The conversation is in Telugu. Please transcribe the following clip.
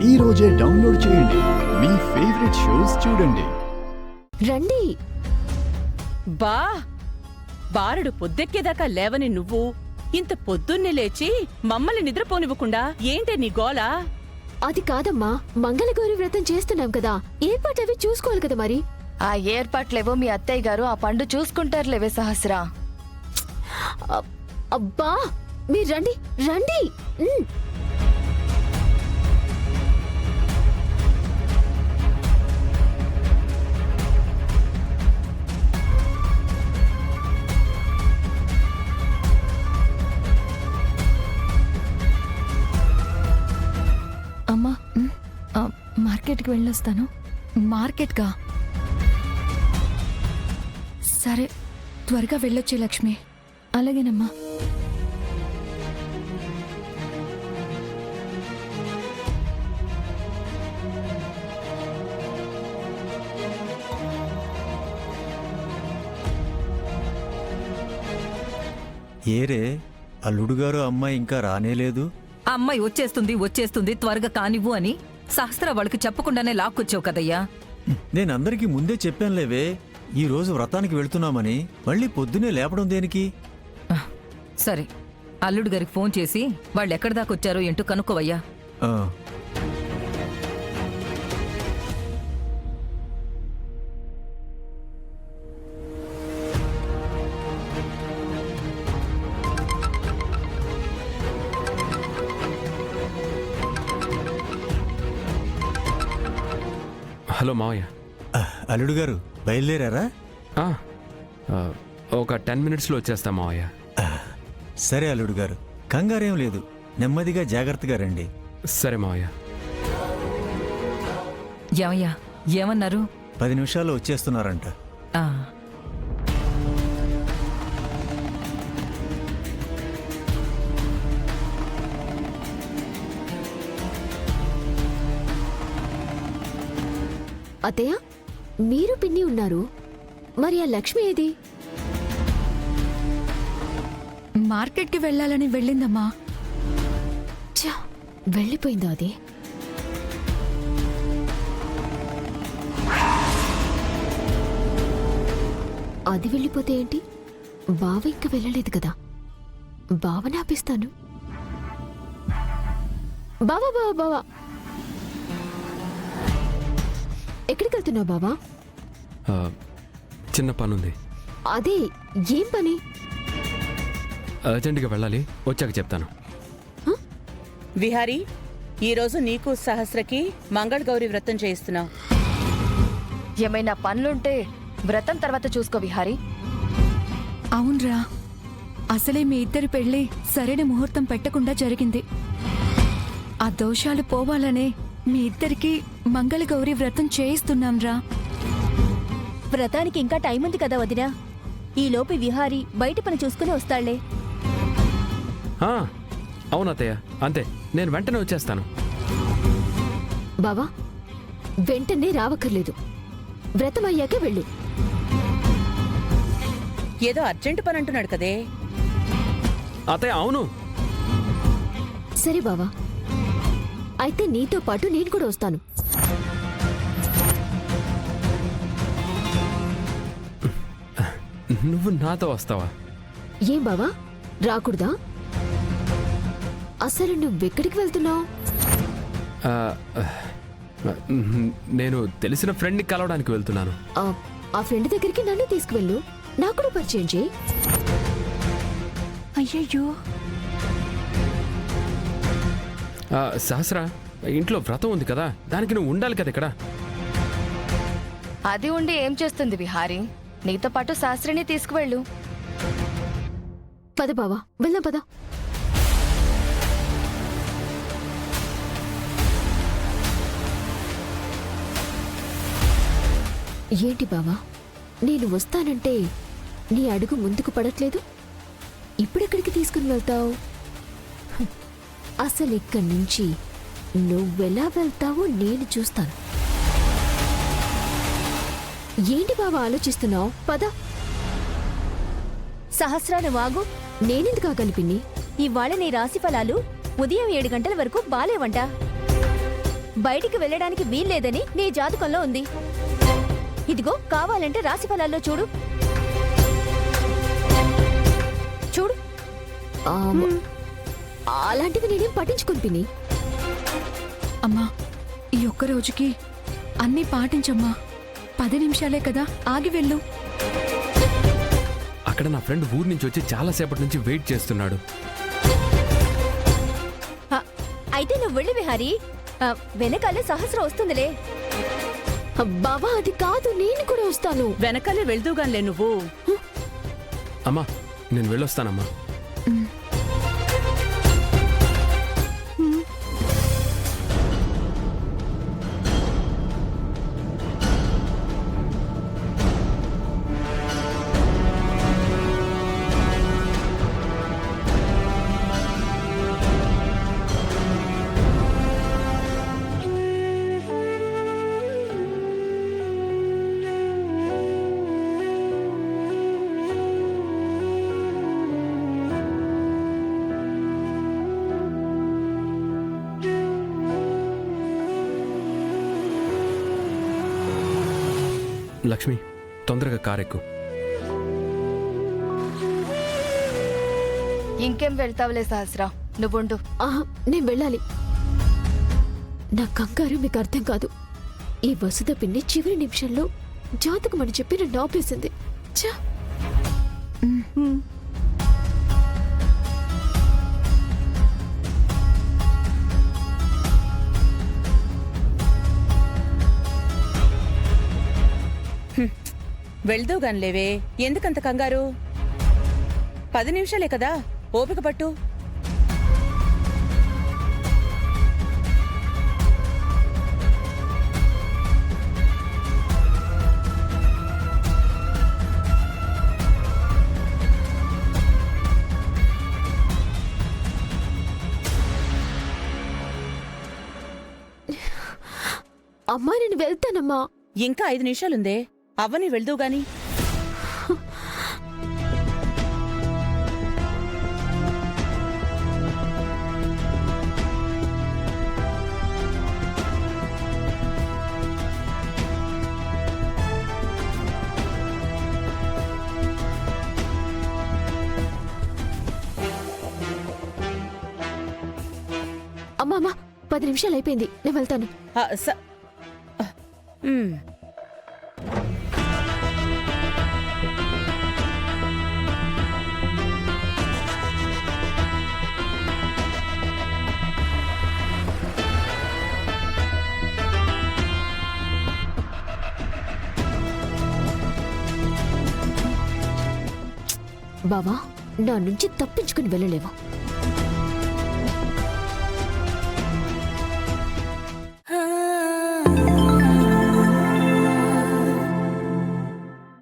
ఈ రోజే డౌన్లోడ్ చేయండి. మీ ఫేవరెట్ షోస్ చూడండి. రండి. బా బారుడు పొద్దెక్కేదాకా లేవని నువ్వు ఇంత పొద్దున్నే లేచి మమ్మల్ని నిద్రపోనివ్వకుండా ఏంటే నీ గోల? అది కాదమ్మా, మంగళగౌరి వ్రతం చేస్తున్నాం కదా, ఏర్పాట్లవి చూసుకోవాలి కదా మరి. ఆ ఏర్పాట్లేవో మీ అత్తయ్య గారు ఆ పండు చూసుకుంటారులేవే సహస్రా. అబ్బా మీరు రండి రండి. అమ్మా మార్కెట్కి వెళ్ళొస్తాను. మార్కెట్గా? సరే త్వరగా వెళ్ళొచ్చే లక్ష్మి. అలాగేనమ్మా. ఏరే అల్లుడుగారు అమ్మాయి ఇంకా రానేలేదు. అమ్మాయి వచ్చేస్తుంది త్వరగా కానివ్వు అని సహస్ర వాళ్ళకి చెప్పకుండానే లాక్కొచ్చావు కదయ్యా. నేనందరికీ ముందే చెప్పానులేవే ఈ రోజు వ్రతానికి వెళ్తున్నామని. మళ్ళీ పొద్దునే లేపడం దేనికి? సరే అల్లుడు గారికి ఫోన్ చేసి వాళ్ళు ఎక్కడి దాకా వచ్చారో ఏంటో కనుక్కోవయ్యా. ఆ, హలో మావయ్య. అల్లుడుగారు బయలుదేరారా? ఒక 10 మినిట్స్లో వచ్చేస్తా మావయ్య. సరే అల్లుడుగారు, కంగారేం లేదు, నెమ్మదిగా జాగ్రత్తగా రండి. సరే మావయ్య. ఏమయ్యా ఏమన్నారు? 10 నిమిషాల్లో వచ్చేస్తున్నారంట. ఆ, అత్తయ్య మీరు పిన్ని ఉన్నారు, మరి ఆ లక్ష్మి ఏది? మార్కెట్కి వెళ్ళాలని వెళ్ళిందమ్మా. ఛ, వెళ్ళిపోయిందా అది? అది వెళ్ళిపోతే ఏంటి, బావ ఇంకా వెళ్ళలేదు కదా, బావని ఆపిస్తాను. బావా బావా బావా, ఎక్కడికి వెళ్తున్నావు బావా? చిన్న పనుంది. అదే ఏం పని? అర్జెంటుగా వెళ్ళాలి, వచ్చాక చెప్తాను. విహారీ, ఈరోజు నీకు సహస్రకి మంగళగౌరి వ్రతం చేయిస్తున్నాం. ఏమైనా పనులుంటే వ్రతం తర్వాత చూసుకో విహారీ. అవునరా, అసలే మీ ఇద్దరి పెళ్లి సరైన ముహూర్తం పెట్టకుండా జరిగింది. ఆ దోషాలు పోవాలనే మీ ఇద్దరికి మంగళగౌరి వ్రతం చేయిస్తున్నాంరా. వ్రతానికి ఇంకా టైం ఉంది కదా వదినా, ఈలోపు విహారీ బయట పని చూసుకుని వస్తాళ్లే. అవునత్తయ్య, అంతే, నేను వెంటనే వచ్చేస్తాను. బావా వెంటనే రావక్కర్లేదు, వ్రతం అయ్యాకే వెళ్ళు. ఏదో అర్జెంటు పని అంటున్నాడు కదే. అత్తయ్య అవును. సరే బావా, అయితే నీతో పాటు నేను కూడా వస్తాను. నువ్వు నాతో వస్తావా? ఏం బావా రాకూడదా? అసలు నువ్వెక్కడికి వెళ్తున్నావు? నేను తెలిసిన ఫ్రెండ్ని కలవడానికి వెళ్తున్నాను. ఆ ఫ్రెండ్ దగ్గరికి నన్ను తీసుకువెళ్ళు, నాకు కూడా పరిచయం చేయి. అయ్యయ్యో, సహస్రా, ఇంట్లో వ్రతం ఉంది కదా, దానికి నువ్వు ఉండాలి కదా ఇక్కడ. అది ఉండి ఏం చేస్తుంది విహారీ? నీతో పాటు శాస్త్రిని తీసుకువెళ్ళు. పద బావా, వెళ్దాం పద. ఏంటి బావా, నేను వస్తానంటే నీ అడుగు ముందుకు పడట్లేదు? ఇప్పుడెక్కడికి తీసుకుని వెళ్తావు? అసలు ఇక్కడి నుంచి నువ్వెలా వెళ్తావో నేను చూస్తాను. ఏంటి బావా ఆలోచిస్తున్నావు? పద. సహస్రాను వాగు. నేనెందుకు ఆగాలి పిన్ని? ఇవాళ నీ రాశి ఫలాలు ఉదయం 7 గంటల వరకు బాలేవంట. బయటికి వెళ్ళడానికి వీల్లేదని నీ జాతకంలో ఉంది. ఇదిగో కావాలంటే రాశి ఫలాల్లో చూడు. చూడు. అలాంటివి నేనేం పట్టించుకుని పిన్ని. అమ్మా, ఈ ఒక్క రోజుకి అన్నీ పాటించమ్మా. 10 నిమిషాలే కదా, ఆగి వెళ్ళు. అక్కడ నా ఫ్రెండ్ ఊరు నుంచి వచ్చి చాలాసేపటి నుంచి వెయిట్ చేస్తున్నాడు. అయితే నువ్వు వెళ్ళి విహారీ. వెనకాలే సహస్ర వస్తుందిలే. బావా అది కాదు, నేను కూడా వస్తాను. వెనకాలే వెళ్దూగాన్లే నువ్వు. అమ్మా, నేను వెళ్ళొస్తానమ్మా. లక్ష్మి, తొందరగా కారెక్కు. ఇంకేం వెళ్తావులే సహస్ర, నువ్వుండు. నేను వెళ్ళాలి. నా కంగారు మీకు అర్థం కాదు. ఈ వసుధ పిన్ని చివరి నిమిషంలో జాతకం అని చెప్పి నన్ను ఆపేసింది. ఛా! వెళ్దూగాన్లేవే, ఎందుకంత కంగారు? 10 నిమిషాలే కదా, ఓపిక పట్టు. అమ్మా నేను వెళ్తానమ్మా. ఇంకా 5 నిమిషాలుందే, అవ్వని వెళ్దూగాని. అమ్మా అమ్మా 10 నిమిషాలు అయిపోయింది, నేను వెళ్తాను. బావా, నా నుంచి తప్పించుకుని వెళ్ళలేవా? ఆ